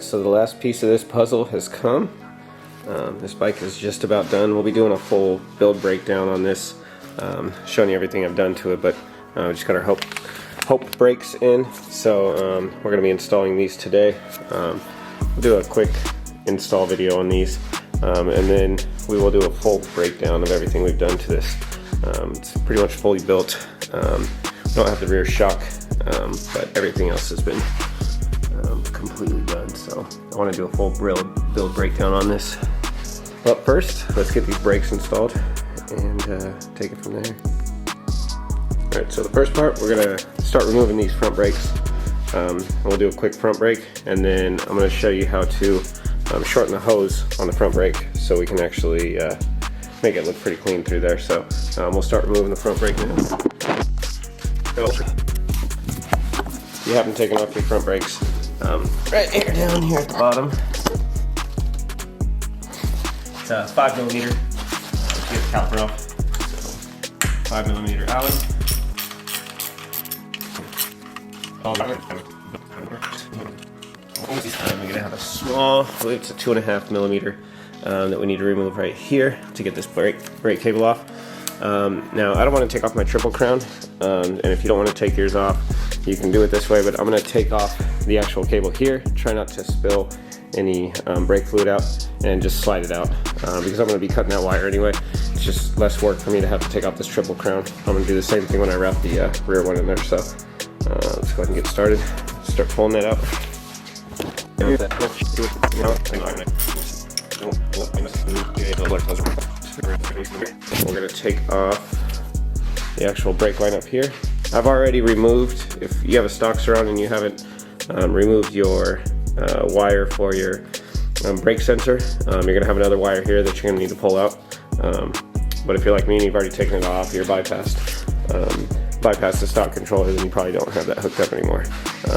so the last piece of this puzzle has come. This bike is just about done. We'll be doing a full build breakdown on this, showing you everything I've done to it, but we just got our Hope brakes in, so we're going to be installing these today. We'll do a quick install video on these, and then we will do a full breakdown of everything we've done to this. It's pretty much fully built. We don't have the rear shock, but everything else has been completely done, so I want to do a full build breakdown on this. But first, let's get these brakes installed and take it from there. Alright, so the first part, we're going to start removing these front brakes. We'll do a quick front brake, and then I'm going to show you how to shorten the hose on the front brake so we can actually make it look pretty clean through there. So we'll start removing the front brake now. If you haven't taken off your front brakes, right here, down here at the bottom, it's a 5mm. Get the caliper off. So 5mm Allen. We're going to have a small, I believe it's a 2.5mm that we need to remove right here to get this brake cable off. Now, I don't want to take off my triple crown, and if you don't want to take yours off, you can do it this way, but I'm going to take off the actual cable here, try not to spill any brake fluid out, and just slide it out, because I'm going to be cutting that wire anyway. It's just less work for me to have to take off this triple crown. I'm going to do the same thing when I wrap the rear one in there, so let's go ahead and get started. Start pulling that out. We're going to take off the actual brake line up here. I've already removed, if you have a stock Sur Ron and you haven't removed your wire for your brake sensor, you're going to have another wire here that you're going to need to pull out. But if you're like me and you've already taken it off, you're bypassed the stock controllers, and you probably don't have that hooked up anymore.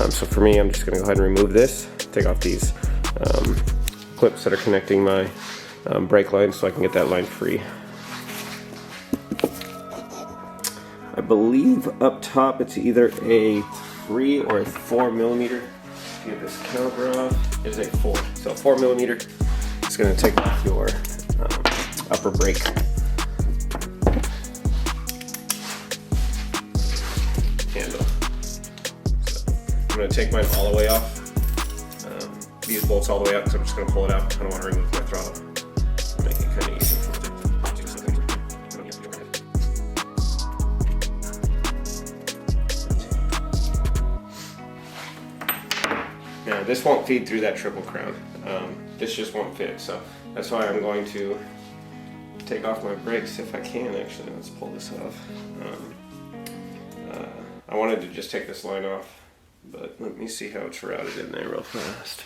So for me, I'm just going to go ahead and remove this, take off these clips that are connecting my brake line so I can get that line free. I believe up top it's either a 3 or a 4mm. Get this caliper off. It is a 4. So 4mm. It's going to take off your upper brake. Handle. So I'm going to take mine all the way off. These bolts all the way out because I'm just going to pull it out. I don't want to remove my throttle. Make it kind of easy. Now this won't feed through that triple crown. This just won't fit, so that's why I'm going to take off my brakes if I can. Actually, let's pull this off. I wanted to just take this line off, but let me see how it's routed in there real fast.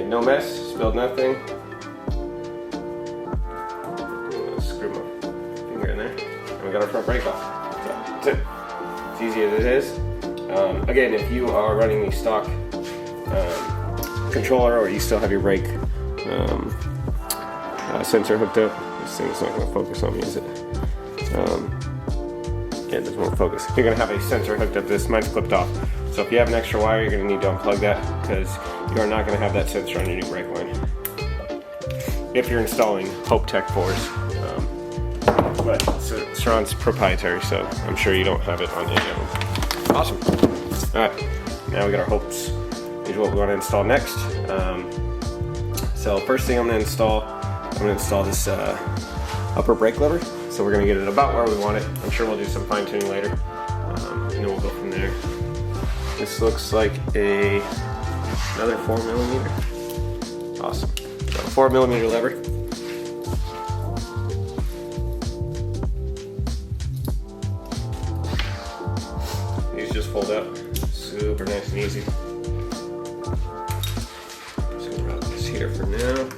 No mess, spilled nothing. Screw my finger in there. And we got our front brake off. So that's it. It's easy as it is. Again, if you are running the stock controller, or you still have your brake sensor hooked up, this thing's not going to focus on me, is it? Yeah, it doesn't want to focus. You're going to have a sensor hooked up. Mine's clipped off. So if you have an extra wire, you're going to need to unplug that, because you are not going to have that sensor on your new brake line if you're installing Hope Tech 4s. But Sur Ron's proprietary, so I'm sure you don't have it on any of them. Awesome. Alright, now we got our Hopes. These are what we want to install next. So first thing I'm going to install this upper brake lever. So we're going to get it about where we want it. I'm sure we'll do some fine tuning later, and then we'll go from there. This looks like another 4mm. Awesome. Got a 4mm lever. These just fold up. Super nice and easy. Just gonna route this here for now.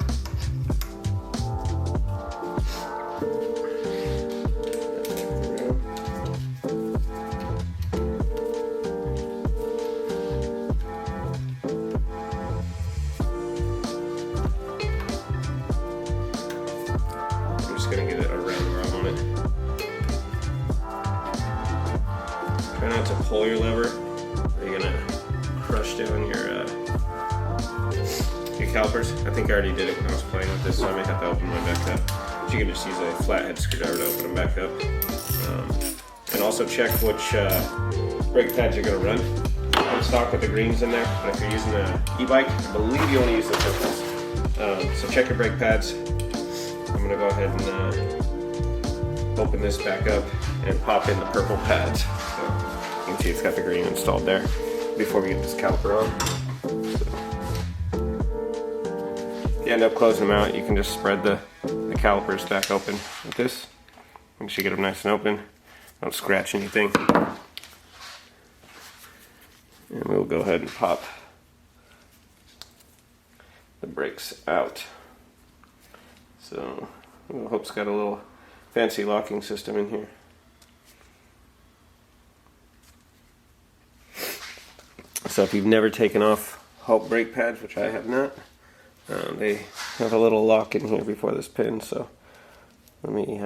to pull your lever, you're gonna crush down your calipers. I think I already did it when I was playing with this, so I may have to open mine back up. But you can just use a flathead screwdriver to open them back up. And also check which brake pads you're gonna run. I'm stock with the greens in there, but if you're using an e-bike, I believe you only use the purples. So check your brake pads. I'm gonna go ahead and open this back up and pop in the purple pads. So you can see it's got the green installed there before we get this caliper on. If you end up closing them out, you can just spread the calipers back open with this. Make sure you get them nice and open. Don't scratch anything. And we'll go ahead and pop the brakes out. So I hope it's got a little fancy locking system in here. So if you've never taken off Hulk brake pads, which I have not, they have a little lock in here before this pin, so let me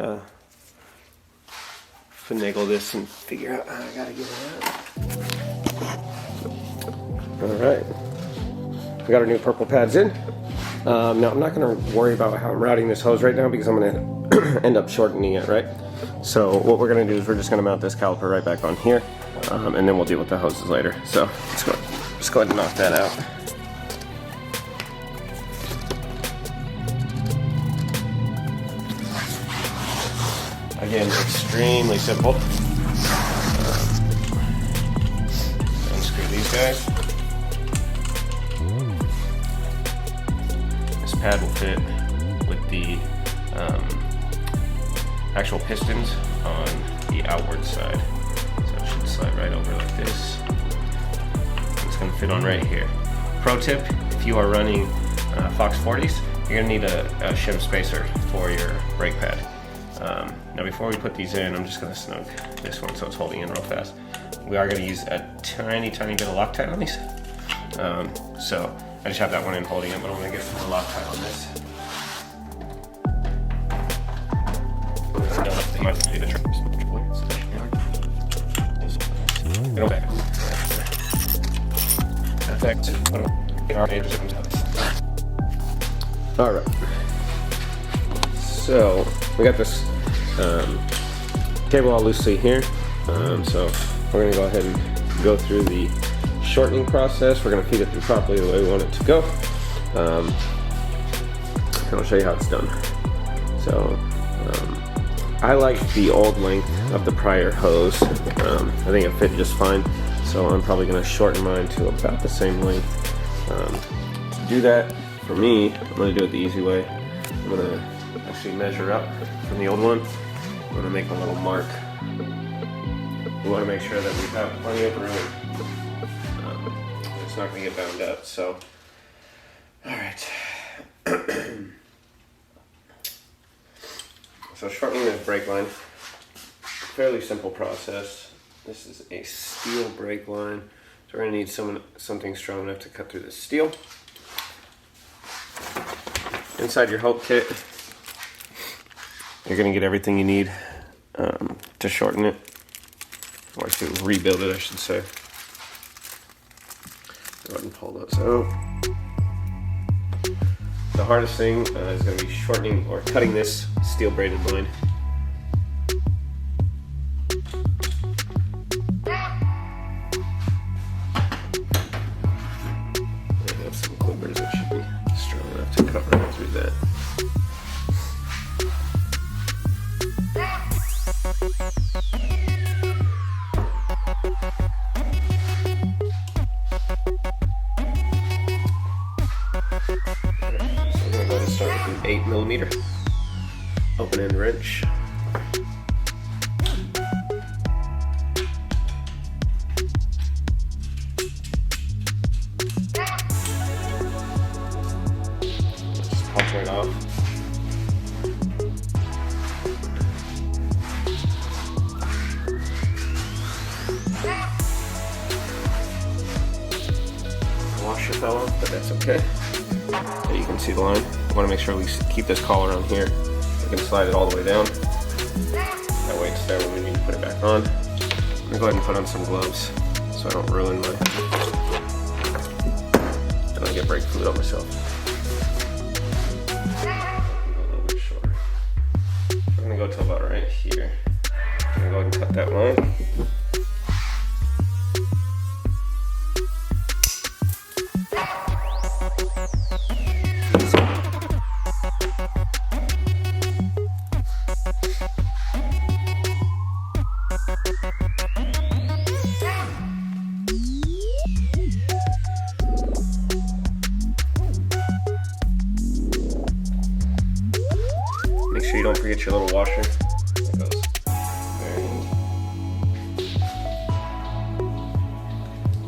finagle this and figure out how I gotta get it out. Alright, we got our new purple pads in. Now I'm not going to worry about how I'm routing this hose right now because I'm going to end up shortening it, right? So what we're going to do is we're just going to mount this caliper right back on here, and then we'll deal with the hoses later. So let's go ahead and knock that out. Again, extremely simple. Unscrew these guys. This pad will fit with the actual pistons on the outward side. So it should slide right over like this. It's going to fit on right here. Pro tip, if you are running Fox 40s, you're going to need a shim spacer for your brake pad. Now before we put these in, I'm just going to snug this one so it's holding in real fast. We are going to use a tiny bit of Loctite on these. So I just have that one in holding it, but I'm going to get some more Loctite on this. Alright. So we got this cable all loosely here. So we're going to go ahead and go through the shortening process. We're going to feed it through properly the way we want it to go. And I'll show you how it's done. So I like the old length of the prior hose. I think it fit just fine. So I'm probably going to shorten mine to about the same length. To do that, for me, I'm going to do it the easy way. I'm going to actually measure up from the old one. I'm going to make a little mark. We want to make sure that we have plenty of room. It's not going to get bound up. So, all right. So shortening this brake line, fairly simple process. This is a steel brake line, so we're going to need something strong enough to cut through the steel. Inside your Hulk kit, you're going to get everything you need to shorten it, or to rebuild it, I should say. Go ahead and pull those out. The hardest thing is going to be shortening or cutting this steel braided line. I have some clippers that should be strong enough to cut right through that. Start with an 8mm open end wrench. Just pop right off. Washer fell off, but that's okay. There you can see the line. We want to make sure we keep this collar on here. We can slide it all the way down. That way it's there when we need to put it back on. gonna go ahead and put on some gloves so I don't ruin my, I don't get brake fluid on myself. A little bit shorter. We're gonna go to about right here. I'm gonna go ahead and cut that line. Make sure you don't forget your little washer. That goes very handy.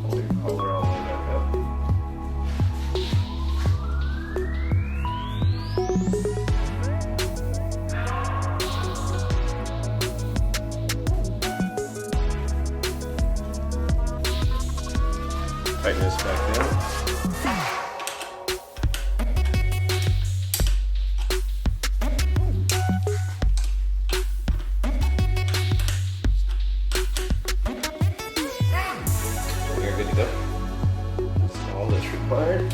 Hold your collar all the way back up. Tighten this back down. Good to go. That's all that's required.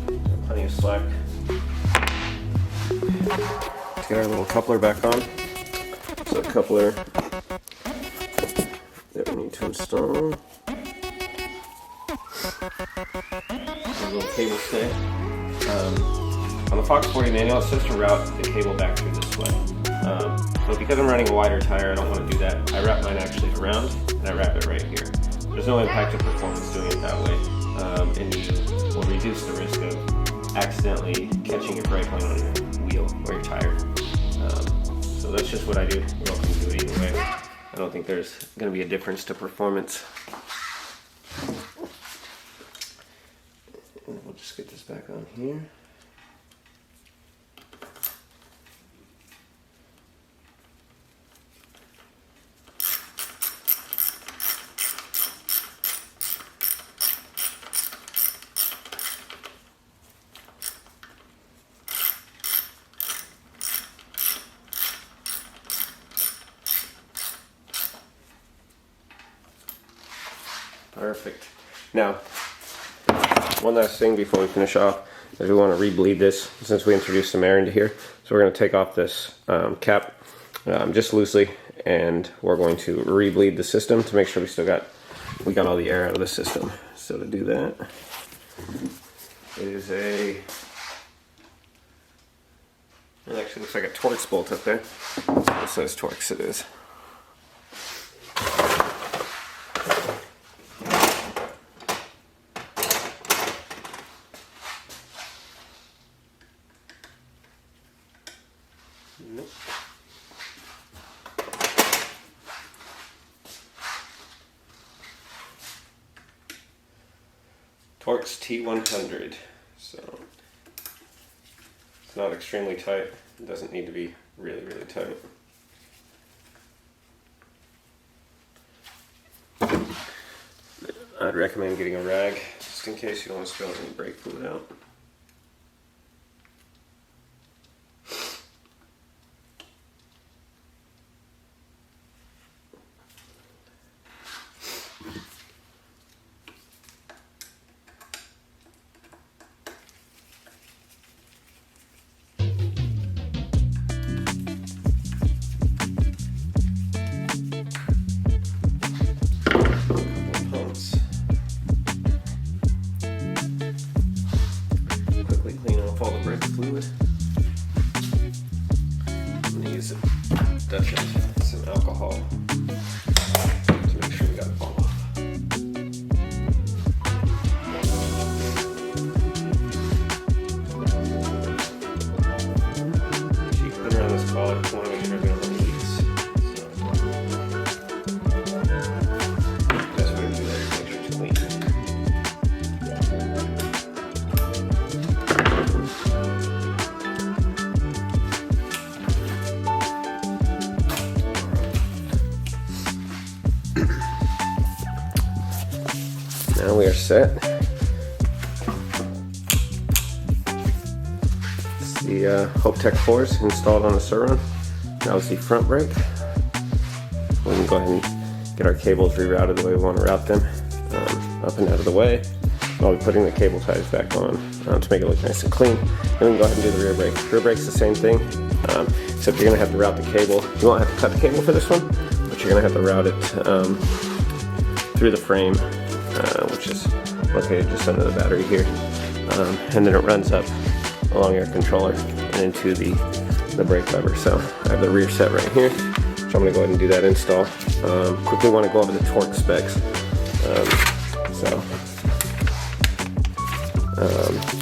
Got plenty of slack. Let's get our little coupler back on. So the coupler that we need to install. A little cable stay. On the Fox 40 manual, it says to route the cable back through this way. But because I'm running a wider tire, I don't want to do that. I wrap mine actually around, and I wrap it right here. There's no impact to performance doing it that way, and you will reduce the risk of accidentally catching your brake line on your wheel or your tire. So that's just what I do. You're welcome to do it either way. I don't think there's going to be a difference to performance. And we'll just get this back on here. Perfect. Now, one last thing before we finish off is we want to re-bleed this since we introduced some air into here. So we're going to take off this cap just loosely, and we're going to re-bleed the system to make sure we got all the air out of the system. So to do that, it is it actually looks like a Torx bolt up there. It says Torx, it is. Nope. Torx T100. So it's not extremely tight. It doesn't need to be really, really tight. I'd recommend getting a rag just in case you don't want to spill any brake fluid out. Quickly clean off all the brake fluid. I'm going to use some alcohol to make sure we got it all off. Keep putting around this collar, I want to make sure I got all the leaks. So that's what I do there, make sure it's clean. Now we are set. It's the Hope Tech 4s installed on the Sur Ron. That was the front brake. We can go ahead and get our cables rerouted the way we want to route them, up and out of the way. I'll be putting the cable ties back on to make it look nice and clean. Then we can go ahead and do the rear brake. Rear brake's the same thing, except you're going to have to route the cable. You won't have to cut the cable for this one, but you're going to have to route it through the frame, which is located just under the battery here. And then it runs up along your controller and into the brake lever. So I have the rear set right here, so I'm going to go ahead and do that install. Quickly want to go over the torque specs.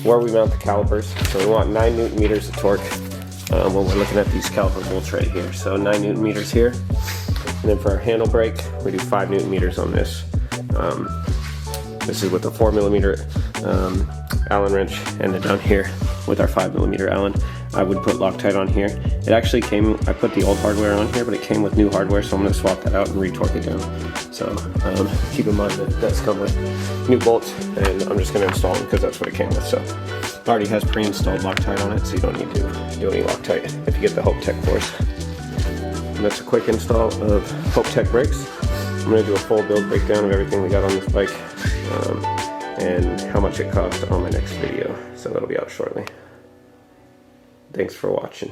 Where we mount the calipers. So we want 9 Newton meters of torque when we're looking at these caliper bolts right here. So 9 Newton meters here. And then for our handle brake, we do 5 Newton meters on this. This is with a 4mm Allen wrench, and then down here with our 5mm Allen. I would put Loctite on here. It actually came, I put the old hardware on here, but it came with new hardware, so I'm going to swap that out and re-torque it down. So keep in mind that it does come with new bolts, and I'm just going to install them because that's what it came with. So it already has pre-installed Loctite on it, so you don't need to do any Loctite if you get the Hope Tech Force. And that's a quick install of Hope Tech brakes. I'm going to do a full build breakdown of everything we got on this bike and how much it cost on my next video, so that'll be out shortly. Thanks for watching.